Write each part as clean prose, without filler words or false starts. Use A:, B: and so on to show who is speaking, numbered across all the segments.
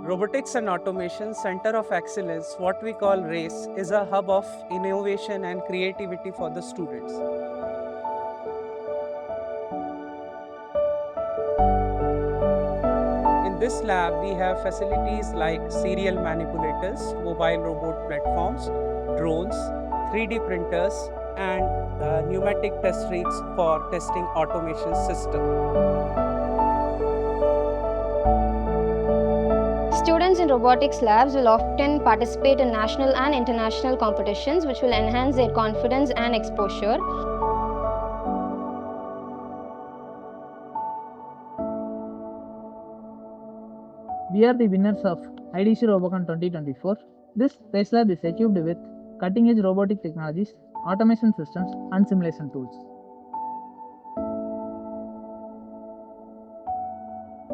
A: Robotics and Automation Center of Excellence, what we call RACE, is a hub of innovation and creativity for the students. In this lab, we have facilities like serial manipulators, mobile robot platforms, drones, 3D printers, and pneumatic test rigs for testing automation system.
B: Students in robotics labs will often participate in national and international competitions, which will enhance their confidence and exposure.
C: We are the winners of IDC Robocon 2024. This race lab is equipped with cutting-edge robotic technologies, automation systems, and simulation tools.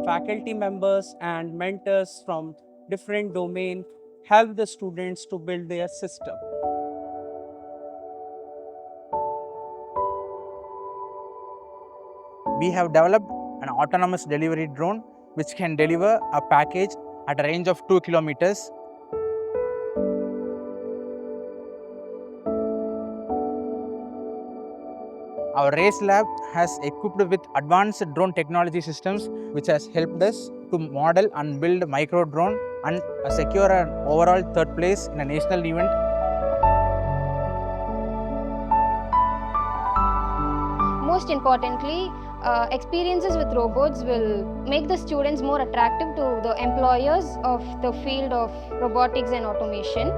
A: Faculty members and mentors from different domains help the students to build their system.
D: We have developed an autonomous delivery drone which can deliver a package at a range of 2 kilometers. Our race lab has equipped with advanced drone technology systems which has helped us to model and build micro drone and secure an overall third place in a national event.
B: Most importantly, experiences with robots will make the students more attractive to the employers of the field of robotics and automation,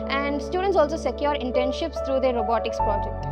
B: and students also secure internships through their robotics project.